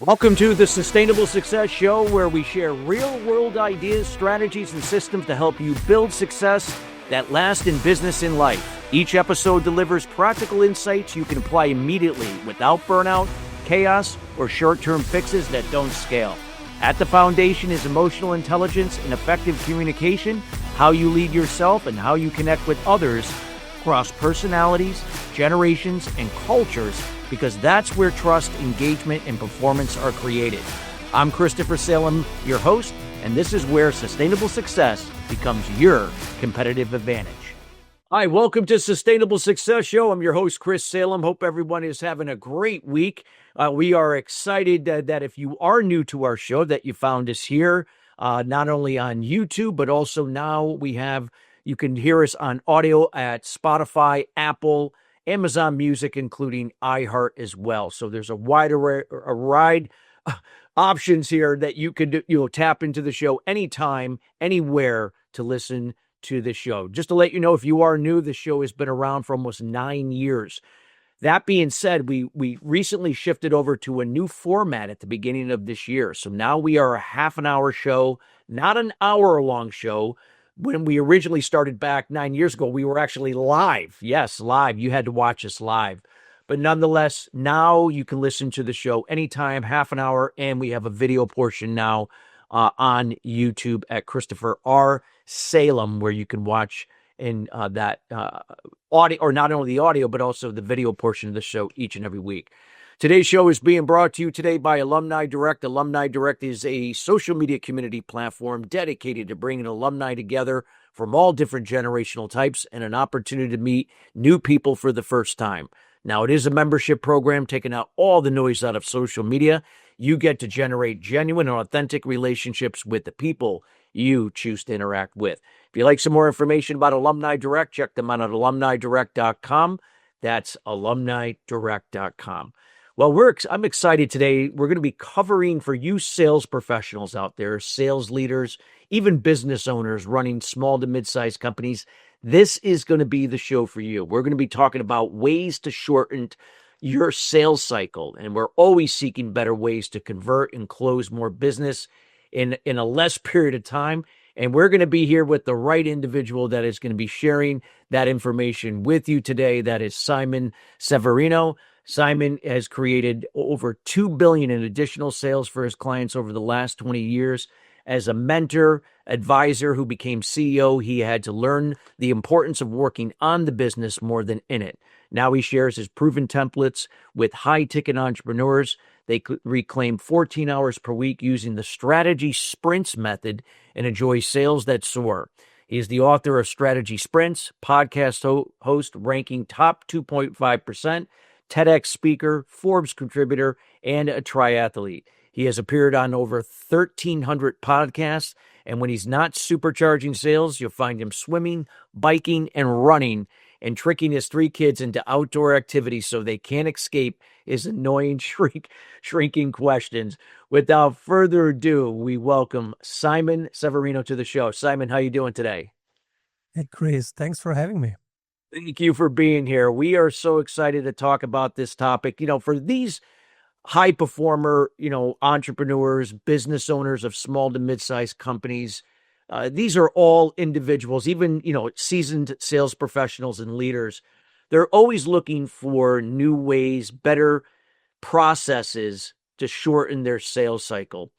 Welcome to the Sustainable Success Show, where we share real-world ideas, strategies, and systems to help you build success that lasts in business and life. Each episode delivers practical insights you can apply immediately without burnout, chaos, or short-term fixes that don't scale. At the foundation is emotional intelligence and effective communication, how you lead yourself and how you connect with others across personalities, generations, and cultures, because that's where trust, engagement, and performance are created. I'm Christopher Salem, your host, and this is where sustainable success becomes your competitive advantage. Hi, welcome to Sustainable Success Show. I'm your host, Chris Salem. Hope everyone is having a great week. We are excited that if you are new to our show, that you found us here, not only on YouTube, but also now you can hear us on audio at Spotify, Apple, Amazon Music, including iHeart as well. So there's a wide options here that you could tap into the show anytime, anywhere to listen to the show. Just to let you know, if you are new, the show has been around for almost 9 years. That being said, we recently shifted over to a new format at the beginning of this year. So now we are a half an hour show, not an hour-long show. When we originally started back 9 years ago, we were actually live. Yes, live. You had to watch us live. But nonetheless, now you can listen to the show anytime, half an hour, and we have a video portion now on YouTube at Christopher R. Salem, where you can watch in that audio, or not only the audio, but also the video portion of the show each and every week. Today's show is being brought to you today by Alumni Direct. Alumni Direct is a social media community platform dedicated to bringing alumni together from all different generational types and an opportunity to meet new people for the first time. Now, it is a membership program taking out all the noise out of social media. You get to generate genuine and authentic relationships with the people you choose to interact with. If you'd like some more information about Alumni Direct, check them out at alumnidirect.com. That's alumnidirect.com. Well, I'm excited today. We're going to be covering for you sales professionals out there, sales leaders, even business owners running small to mid-sized companies. This is going to be the show for you. We're going to be talking about ways to shorten your sales cycle, and we're always seeking better ways to convert and close more business in a less period of time. And we're going to be here with the right individual that is going to be sharing that information with you today. That is Simon Severino. Simon has created over $2 billion in additional sales for his clients over the last 20 years. As a mentor, advisor who became CEO, he had to learn the importance of working on the business more than in it. Now he shares his proven templates with high-ticket entrepreneurs. They reclaim 14 hours per week using the strategy sprints method and enjoy sales that soar. He is the author of Strategy Sprints, podcast host ranking top 2.5%, TEDx speaker, Forbes contributor, and a triathlete. He has appeared on over 1,300 podcasts, and when he's not supercharging sales, you'll find him swimming, biking, and running, and tricking his 3 kids into outdoor activities so they can't escape his annoying shrinking questions. Without further ado, we welcome Simon Severino to the show. Simon, how you doing today? Hey, Chris, thanks for having me. Thank you for being here. We are so excited to talk about this topic. For these high performer, entrepreneurs, business owners of small to mid-sized companies, these are all individuals, even, seasoned sales professionals and leaders. They're always looking for new ways, better processes to shorten their sales cycle.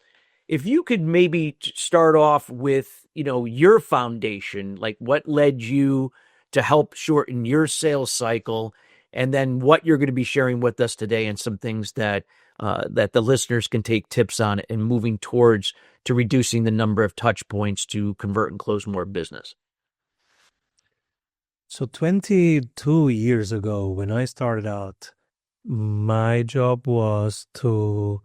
If you could maybe start off with, your foundation, like what led you to help shorten your sales cycle, and then what you're going to be sharing with us today, and some things that the listeners can take tips on and moving towards to reducing the number of touch points to convert and close more business. So 22 years ago, when I started out, my job was to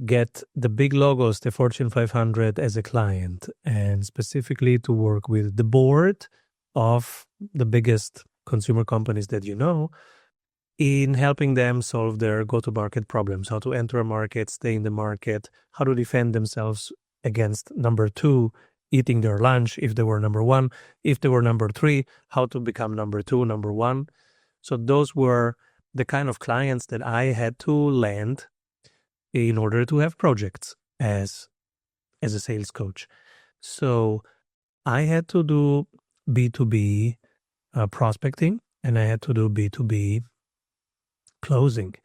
get the big logos, the Fortune 500 as a client, and specifically to work with the board of the biggest consumer companies that you know, in helping them solve their go-to-market problems, how to enter a market, stay in the market, how to defend themselves against number 2, eating their lunch if they were number 1, if they were number 3, how to become number 2, number 1. So those were the kind of clients that I had to land in order to have projects as a sales coach. So I had to do B2B prospecting, and I had to do B2B closing.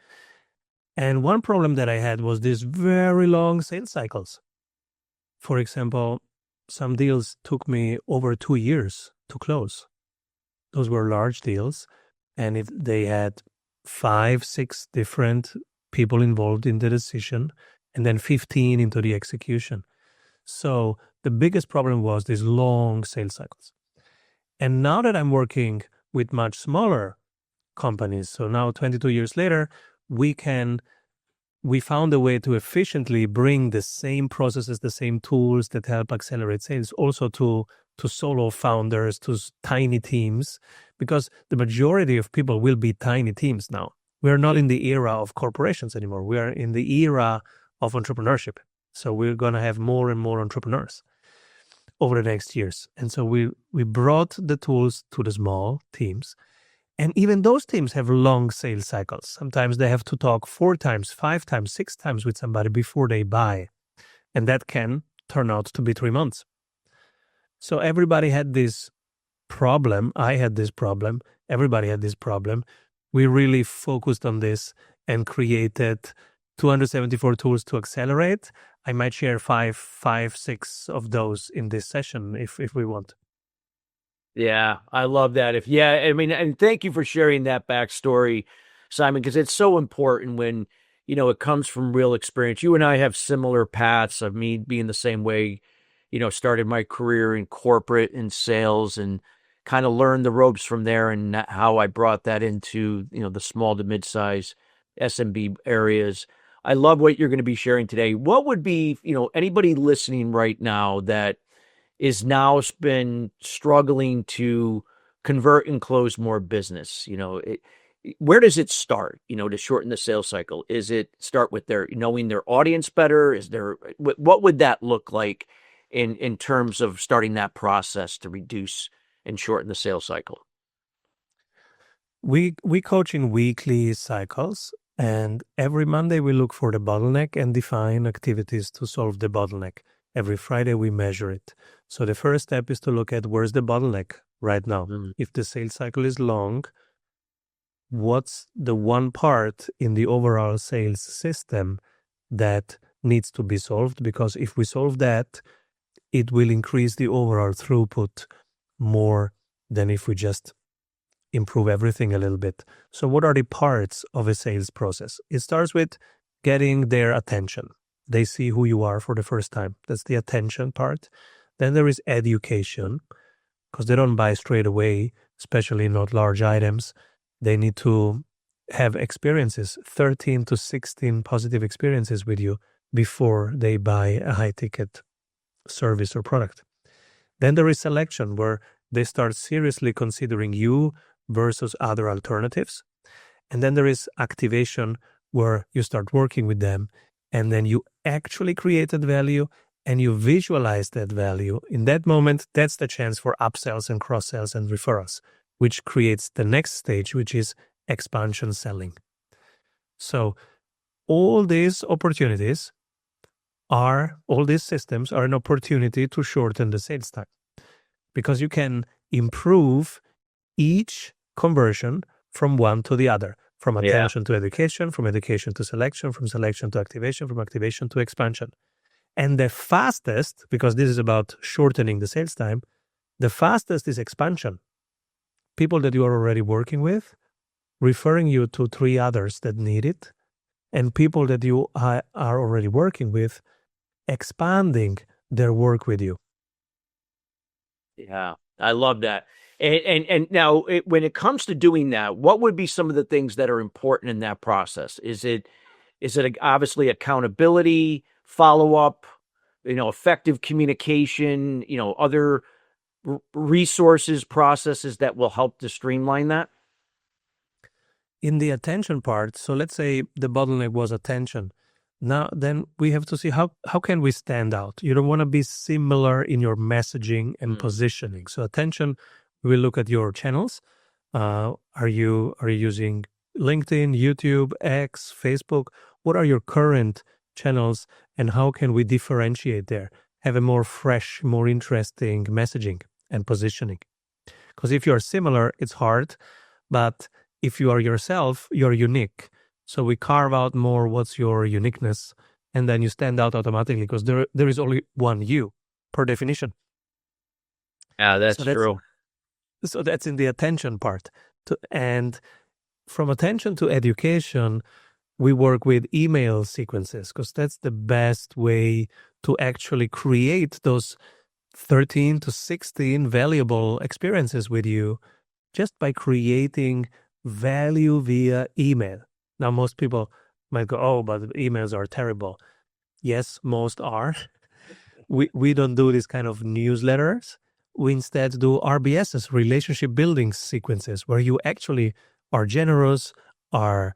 And one problem that I had was these very long sales cycles. For example, some deals took me over 2 years to close. Those were large deals, and they had 5, 6 different people involved in the decision, and then 15 into the execution. So the biggest problem was these long sales cycles. And now that I'm working with much smaller companies, so now 22 years later, we found a way to efficiently bring the same processes, the same tools that help accelerate sales also to solo founders, to tiny teams, because the majority of people will be tiny teams now. We're not in the era of corporations anymore. We are in the era of entrepreneurship. So we're going to have more and more entrepreneurs over the next years. And so we brought the tools to the small teams. And even those teams have long sales cycles. Sometimes they have to talk 4 times, 5 times, 6 times with somebody before they buy. And that can turn out to be 3 months. So everybody had this problem. I had this problem. Everybody had this problem. We really focused on this and created 274 tools to accelerate. I might share 5, 6 of those in this session if we want. Yeah, I love that. And thank you for sharing that backstory, Simon, because it's so important when, it comes from real experience. You and I have similar paths of me being the same way, started my career in corporate and sales and kind of learned the ropes from there and how I brought that into, the small to mid-size SMB areas. I love what you're going to be sharing today. What would be, anybody listening right now that is now been struggling to convert and close more business? Where does it start, to shorten the sales cycle? Is it start with knowing their audience better? What would that look like in terms of starting that process to reduce and shorten the sales cycle? We coach in weekly cycles, and every Monday we look for the bottleneck and define activities to solve the bottleneck. Every Friday we measure it. So the first step is to look at where's the bottleneck right now. If the sales cycle is long, what's the one part in the overall sales system that needs to be solved? Because if we solve that, it will increase the overall throughput more than if we just improve everything a little bit. So what are the parts of a sales process? It starts with getting their attention. They see who you are for the first time. That's the attention part. Then there is education, because they don't buy straight away, especially not large items. They need to have experiences, 13 to 16 positive experiences with you before they buy a high-ticket service or product. Then there is selection, where they start seriously considering you versus other alternatives. And then there is activation, where you start working with them, and then you actually created value and you visualize that value. In that moment, that's the chance for upsells and cross-sells and referrals, which creates the next stage, which is expansion selling. So all these systems are an opportunity to shorten the sales time, because you can improve each conversion from one to the other, from attention to education, from education to selection, from selection to activation, from activation to expansion. And the fastest, because this is about shortening the sales time, the fastest is expansion. People that you are already working with, referring you to 3 others that need it, and people that you are already working with, expanding their work with you. Yeah, I love that. And now, when it comes to doing that, what would be some of the things that are important in that process? Is it obviously accountability, follow-up, effective communication, other resources, processes that will help to streamline that? In the attention part, so let's say the bottleneck was attention. Now, then we have to see how can we stand out. You don't want to be similar in your messaging and positioning. So attention, we look at your channels. Are you using LinkedIn, YouTube, X, Facebook? What are your current channels, and how can we differentiate there, have a more fresh, more interesting messaging and positioning. Because if you're similar, it's hard, but if you are yourself, you're unique. So we carve out more what's your uniqueness, and then you stand out automatically because there is only one you per definition. Yeah, that's true. So that's in the attention part. And from attention to education, we work with email sequences because that's the best way to actually create those 13 to 16 valuable experiences with you just by creating value via email. Now, most people might go, oh, but emails are terrible. Yes, most are. We don't do this kind of newsletters. We instead do RBSs, relationship building sequences, where you actually are generous, are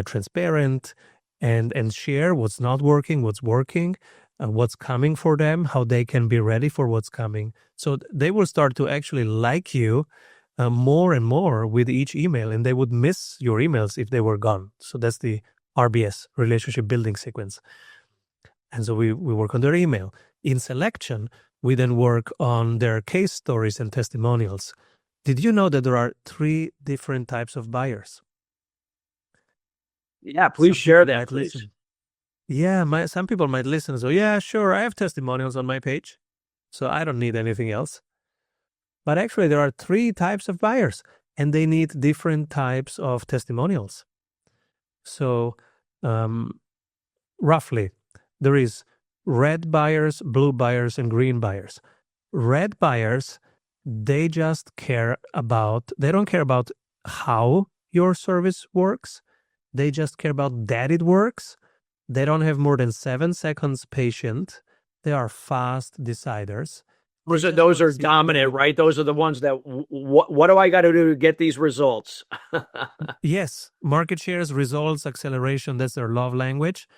transparent, and share what's not working, what's working, what's coming for them, how they can be ready for what's coming. So they will start to actually like you more and more with each email, and they would miss your emails if they were gone. So that's the RBS, relationship building sequence. And so we work on their email. In selection, we then work on their case stories and testimonials. Did you know that there are 3 different types of buyers? Yeah, please share that, please. Listen. Yeah, some people might listen and say, yeah, sure, I have testimonials on my page, so I don't need anything else. But actually, there are 3 types of buyers, and they need different types of testimonials. So, roughly, there is red buyers, blue buyers, and green buyers. Red buyers, they don't care about how your service works. They just care about that it works. They don't have more than 7 seconds patient. They are fast deciders. Those are dominant, right? Those are the ones that, what do I got to do to get these results? Yes, market shares, results, acceleration, that's their love language.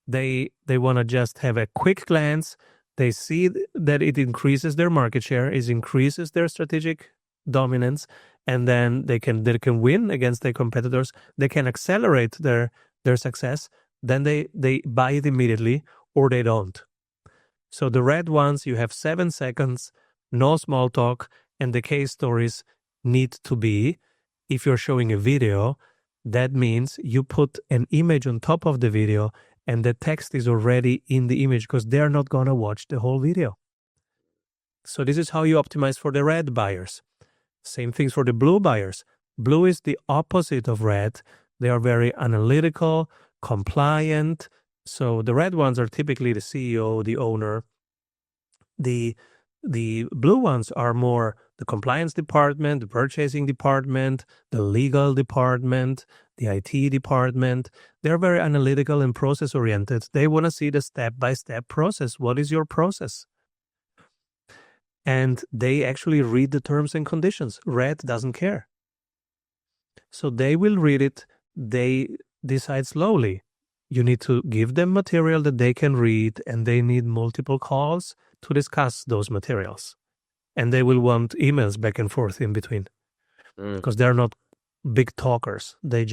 They want to just have a quick glance. They see that it increases their market share, it increases their strategic dominance, and then they can win against their competitors. They can accelerate their success. Then they buy it immediately, or they don't. So the red ones, you have 7 seconds, no small talk, and the case stories need to be, if you're showing a video, that means you put an image on top of the video and the text is already in the image because they're not going to watch the whole video. So this is how you optimize for the red buyers. Same things for the blue buyers. Blue is the opposite of red. They are very analytical, compliant. So the red ones are typically the CEO, the owner. The blue ones are more the compliance department, the purchasing department, the legal department, the IT department. They're very analytical and process oriented. They want to see the step-by-step process. What is your process? And they actually read the terms and conditions. Red doesn't care. So they will read it. They decide slowly. You need to give them material that they can read, and they need multiple calls to discuss those materials. And they will want emails back and forth in between because they're not big talkers. They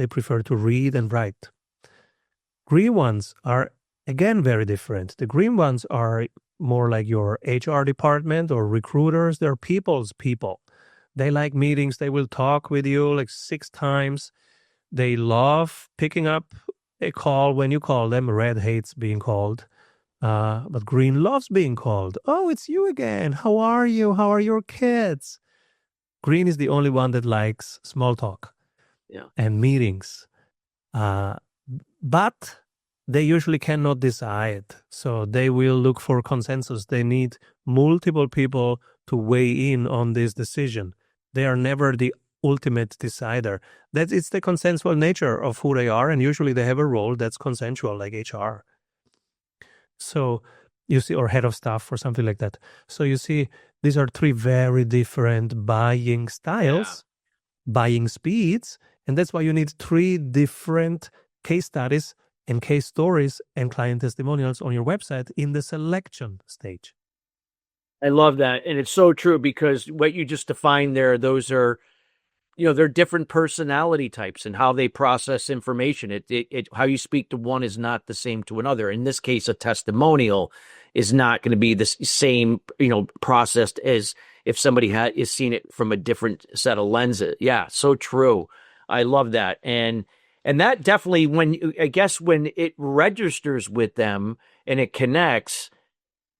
prefer to read and write. Green ones are, again, very different. The green ones are more like your HR department or recruiters. They're people's people. They like meetings. They will talk with you like 6 times. They love picking up a call when you call them. Red hates being called. But green loves being called. Oh, it's you again. How are you? How are your kids? Green is the only one that likes small talk and meetings. But they usually cannot decide. So they will look for consensus. They need multiple people to weigh in on this decision. They are never the ultimate decider. It's the consensual nature of who they are, and usually they have a role that's consensual, like HR. So you see, or head of staff or something like that. So you see, these are 3 very different buying styles, buying speeds, and that's why you need 3 different case studies and case stories and client testimonials on your website in the selection stage. I love that. And it's so true because what you just defined there, those are they're different personality types and how they process information. How you speak to one is not the same to another. In this case, a testimonial is not going to be the same, processed as if somebody is seen it from a different set of lenses. Yeah, so true. I love that. And that definitely, when it registers with them and it connects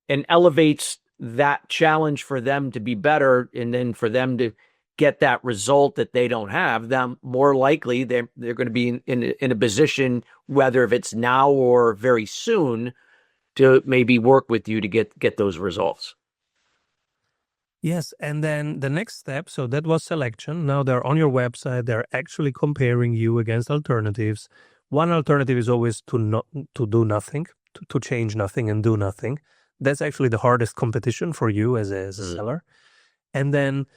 and elevates that challenge for them to be better, and then for them to get that result that they don't have, then more likely they're going to be in a position, whether if it's now or very soon, to maybe work with you to get those results. Yes, and then the next step, so that was selection. Now they're on your website. They're actually comparing you against alternatives. One alternative is always to do nothing, to change nothing and do nothing. That's actually the hardest competition for you as a seller. And then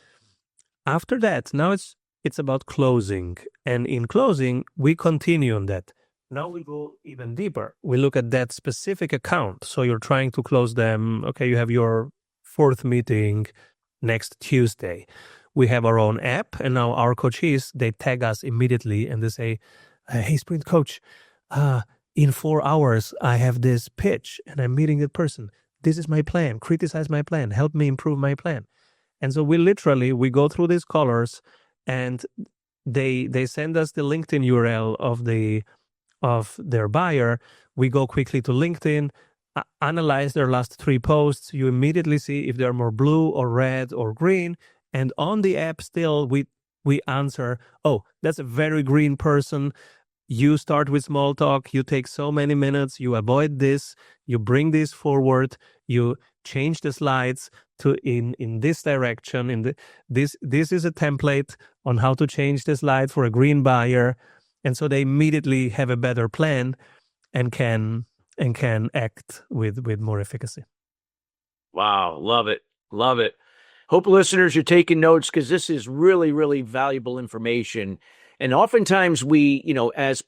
after that, now it's about closing. And in closing, we continue on that. Now we go even deeper. We look at that specific account. So you're trying to close them. Okay, you have your 4th meeting next Tuesday. We have our own app, and now our coaches, they tag us immediately and they say, hey, Sprint Coach, in 4 hours, I have this pitch and I'm meeting that person. This is my plan. Criticize my plan. Help me improve my plan. And so we go through these colors, and they send us the LinkedIn URL of their buyer. We go quickly to LinkedIn, analyze their last 3 posts. You immediately see if they're more blue or red or green. And on the app still, we answer, oh, that's a very green person. You start with small talk. You take so many minutes. You avoid this. You bring this forward. You change the slides to in this direction. This is a template on how to change the slide for a green buyer. And so they immediately have a better plan and can act with more efficacy. Wow, love it. Love it. Hope listeners, you're taking notes, because this is really, really valuable information. And oftentimes we, as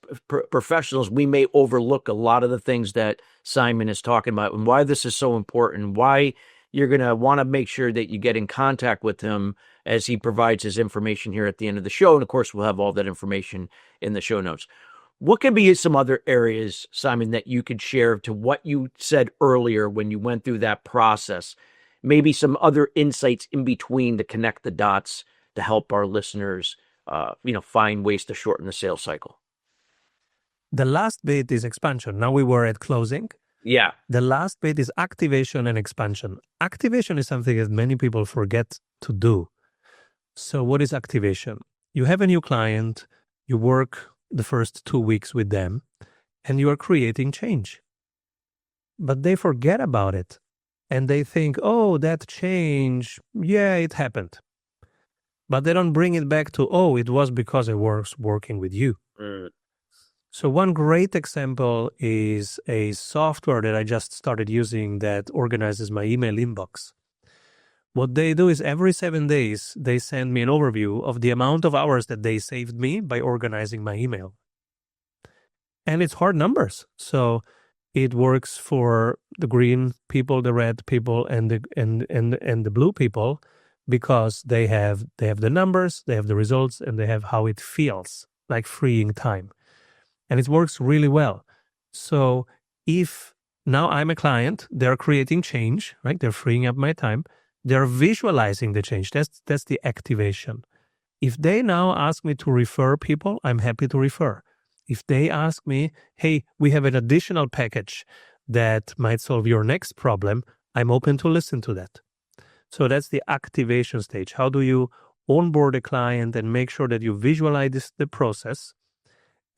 professionals, we may overlook a lot of the things that Simon is talking about, and why this is so important, why you're going to want to make sure that you get in contact with him as he provides his information here at the end of the show. And of course, we'll have all that information in the show notes. What could be some other areas, Simon, that you could share to what you said earlier when you went through that process? Maybe some other insights in between to connect the dots to help our listeners, find ways to shorten the sales cycle. The last bit is expansion. Now we were at closing. Yeah. The last bit is activation and expansion. Activation is something that many people forget to do. So what is activation? You have a new client, you work the first 2 weeks with them, and you are creating change. But they forget about it. And they think, oh, that change, yeah, it happened. But they don't bring it back to, oh, it was because I was working with you. So one great example is a software that I just started using that organizes my email inbox. What they do is every 7 days, they send me an overview of the amount of hours that they saved me by organizing my email. And it's hard numbers. So it works for the green people, the red people, and the blue people, because they have the numbers, they have the results, and they have how it feels like freeing time. And it works really well. So if now I'm a client, they're creating change, right? They're freeing up my time. They're visualizing the change. That's the activation. If they now ask me to refer people, I'm happy to refer. If they ask me, hey, we have an additional package that might solve your next problem, I'm open to listen to that. So that's the activation stage. How do you onboard a client and make sure that you visualize the process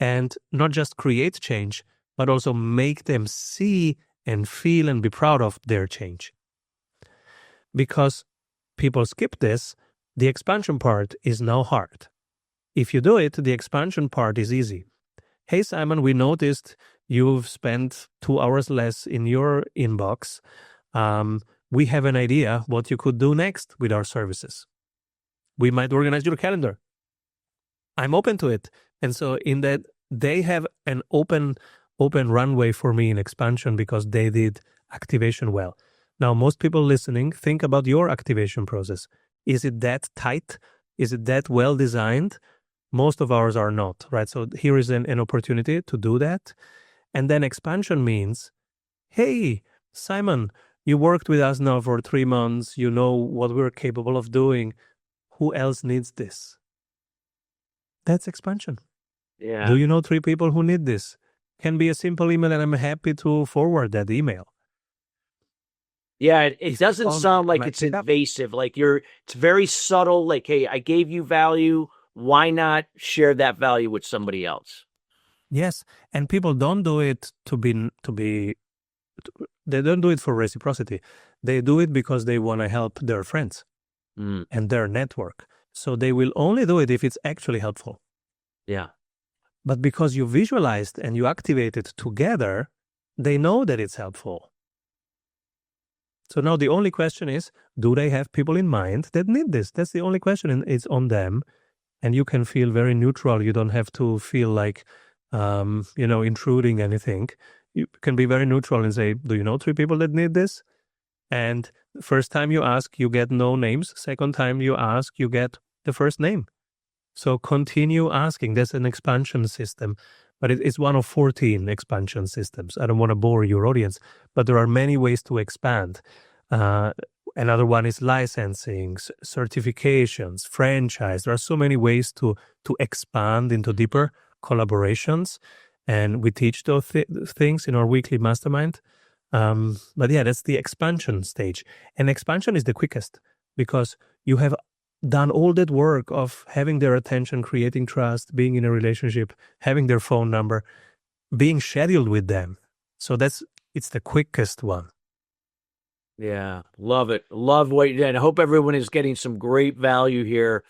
and not just create change, but also make them see and feel and be proud of their change? Because people skip this, the expansion part is now hard. If you do it, the expansion part is easy. Hey, Simon, we noticed you've spent 2 hours less in your inbox. We have an idea what you could do next with our services. We might organize your calendar. I'm open to it. And so in that, they have an open runway for me in expansion because they did activation well. Now, most people listening, think about your activation process. Is it that tight Is it that well designed? Most of ours are not, right? So here is an opportunity to do that. And then expansion means, hey, Simon, you worked with us now for 3 months. You know what we're capable of doing. Who else needs this? That's expansion. Yeah. Do you know 3 people who need this? Can be a simple email, and I'm happy to forward that email. Yeah, it doesn't sound like it's invasive. Like it's very subtle. Like, hey, I gave you value. Why not share that value with somebody else? Yes, and people don't do it they don't do it for reciprocity. They do it because they want to help their friends and their network. So they will only do it if it's actually helpful. Yeah. But because you visualized and you activate it together, they know that it's helpful. So now the only question is, do they have people in mind that need this? That's the only question, and it's on them. And you can feel very neutral. You don't have to feel like, intruding anything. You can be very neutral and say, do you know 3 people that need this? And the first time you ask, you get no names. Second time you ask, you get the first name. So continue asking. That's an expansion system, but it's one of 14 expansion systems. I don't want to bore your audience, but there are many ways to expand. Another one is licensing, certifications, franchise. There are so many ways to expand into deeper collaborations, and we teach those things in our weekly mastermind. But yeah, that's the expansion stage. And expansion is the quickest because you have done all that work of having their attention, creating trust, being in a relationship, having their phone number, being scheduled with them. So it's the quickest one. Yeah, love it. Love what you did. I hope everyone is getting some great value here.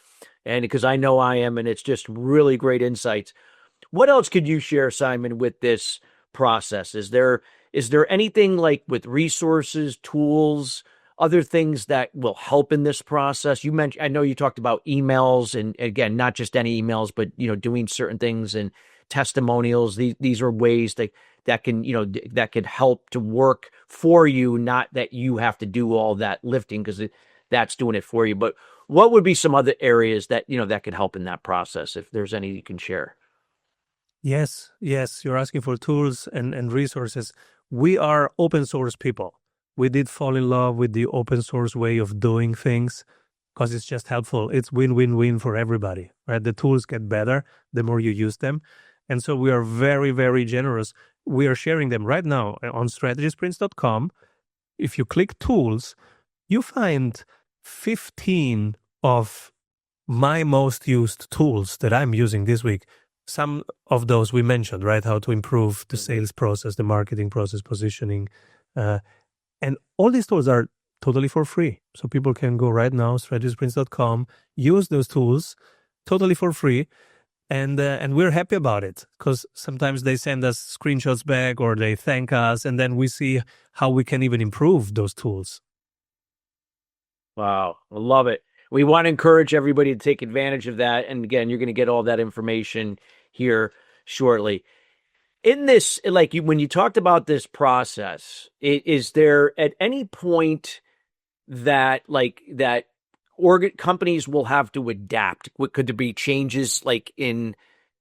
And because I know I am, and it's just really great insights. What else could you share, Simon, with this process? Is there anything like with resources, tools, other things that will help in this process? You mentioned, I know you talked about emails, and again, not just any emails, but doing certain things and testimonials. These are ways that can help to work for you, not that you have to do all that lifting because that's doing it for you. But what would be some other areas that that could help in that process, if there's any you can share? Yes, you're asking for tools and resources. We are open source people. We did fall in love with the open source way of doing things because it's just helpful. It's win-win-win for everybody, right? The tools get better the more you use them. And so we are very, very generous. We are sharing them right now on strategysprints.com. If you click tools, you find 15 of my most used tools that I'm using this week. Some of those we mentioned, right? How to improve the sales process, the marketing process, positioning. And all these tools are totally for free. So people can go right now, strategysprints.com, use those tools totally for free. And we're happy about it because sometimes they send us screenshots back or they thank us, and then we see how we can even improve those tools. Wow, I love it. We want to encourage everybody to take advantage of that. And again, you're going to get all that information here shortly. In this, like when you talked about this process, is there at any point that companies will have to adapt? Could there be changes like in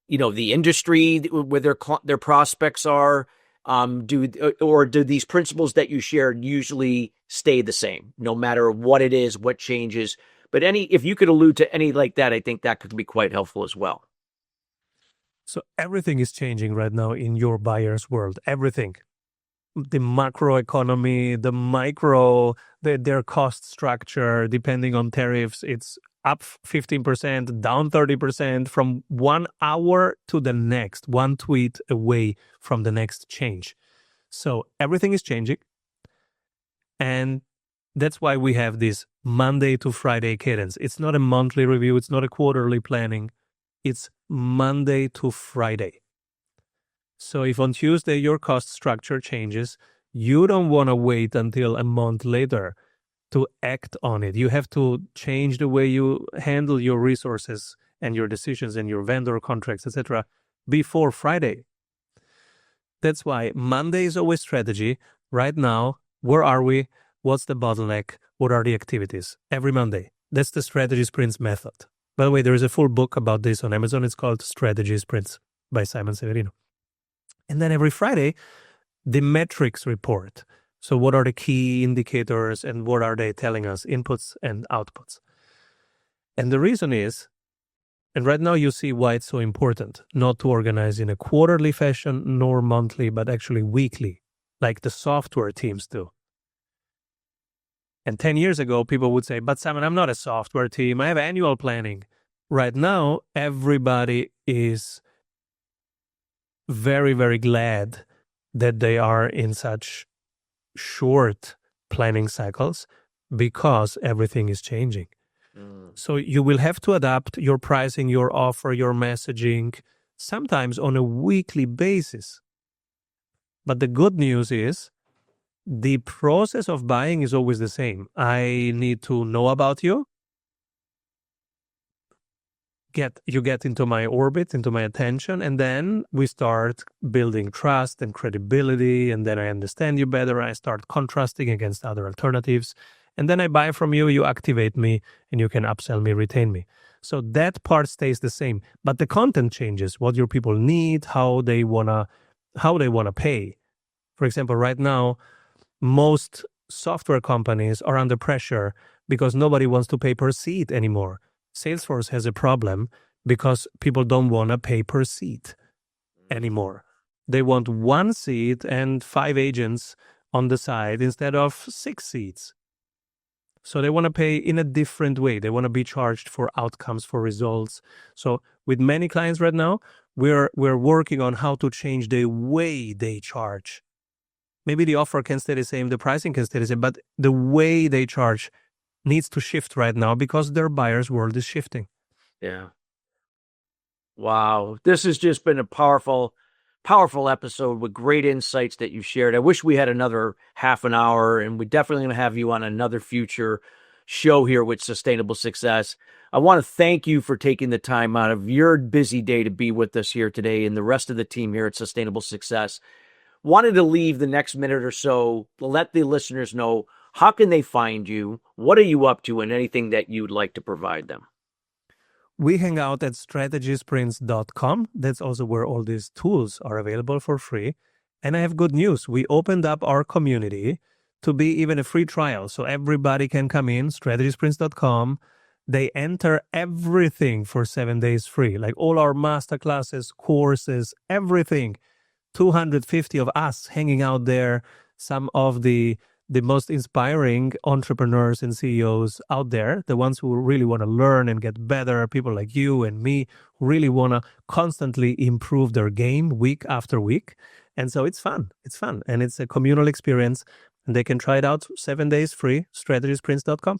the industry where their prospects are? Do these principles that you shared usually stay the same no matter what it is, what changes? But if you could allude to any like that, I think that could be quite helpful as well. So everything is changing right now in your buyer's world. Everything. The macroeconomy, the micro, their cost structure, depending on tariffs, it's up 15%, down 30% from 1 hour to the next, one tweet away from the next change. So everything is changing. And that's why we have this Monday to Friday cadence. It's not a monthly review. It's not a quarterly planning. It's Monday to Friday. So if on Tuesday your cost structure changes, you don't want to wait until a month later to act on it. You have to change the way you handle your resources and your decisions and your vendor contracts, etc., before Friday. That's why Monday is always strategy. Right now, where are we? What's the bottleneck? What are the activities? Every Monday. That's the strategy sprints method. By the way, there is a full book about this on Amazon. It's called Strategy Sprints by Simon Severino. And then every Friday, the metrics report. So what are the key indicators and what are they telling us, inputs and outputs? And the reason is, and right now you see why it's so important, not to organize in a quarterly fashion nor monthly, but actually weekly, like the software teams do. And 10 years ago, people would say, but Simon, I'm not a software team. I have annual planning. Right now, everybody is very, very glad that they are in such short planning cycles because everything is changing. So you will have to adapt your pricing, your offer, your messaging, sometimes on a weekly basis. But the good news is the process of buying is always the same. I need to know about you. You get into my orbit, into my attention, and then we start building trust and credibility, and then I understand you better. I start contrasting against other alternatives, and then I buy from you, you activate me, and you can upsell me, retain me. So that part stays the same, but the content changes, what your people need, how they wanna pay. For example, right now, most software companies are under pressure because nobody wants to pay per seat anymore. Salesforce has a problem because people don't want to pay per seat anymore. They want 1 seat and 5 agents on the side instead of 6 seats. So they want to pay in a different way. They want to be charged for outcomes, for results. So with many clients right now, we're working on how to change the way they charge. Maybe the offer can stay the same, the pricing can stay the same, but the way they charge needs to shift right now because their buyer's world is shifting. Yeah. Wow. This has just been a powerful episode with great insights that you've shared. I wish we had another half an hour, and we're definitely going to have you on another future show here with Sustainable Success. I want to thank you for taking the time out of your busy day to be with us here today and the rest of the team here at Sustainable Success. Wanted to leave the next minute or so to let the listeners know, how can they find you? What are you up to, and anything that you'd like to provide them? We hang out at strategysprints.com. That's also where all these tools are available for free. And I have good news. We opened up our community to be even a free trial. So everybody can come in, strategysprints.com. They enter everything for 7 days free, like all our masterclasses, courses, everything. 250 of us hanging out there, some of the most inspiring entrepreneurs and CEOs out there, the ones who really want to learn and get better, people like you and me, who really want to constantly improve their game week after week. And so it's fun. And it's a communal experience, and they can try it out 7 days free, strategysprints.com.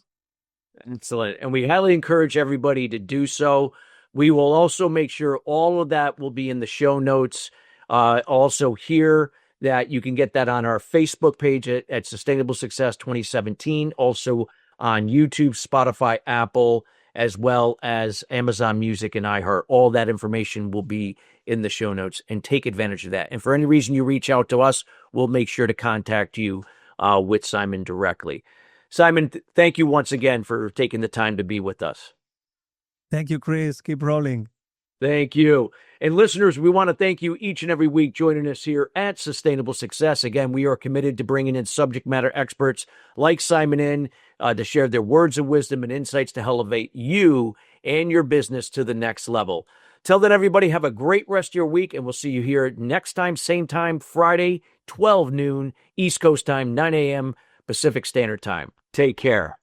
Excellent. And we highly encourage everybody to do so. We will also make sure all of that will be in the show notes. Also here, that you can get that on our Facebook page at Sustainable Success 2017, also on YouTube, Spotify, Apple, as well as Amazon Music and iHeart. All that information will be in the show notes, and take advantage of that. And for any reason you reach out to us, we'll make sure to contact you with Simon directly. Simon, thank you once again for taking the time to be with us. Thank you, Chris. Keep rolling. Thank you. And listeners, we want to thank you each and every week joining us here at Sustainable Success. Again, we are committed to bringing in subject matter experts like Simon to share their words of wisdom and insights to elevate you and your business to the next level. Till then, everybody, have a great rest of your week, and we'll see you here next time, same time, Friday, 12 noon, East Coast time, 9 a.m. Pacific Standard Time. Take care.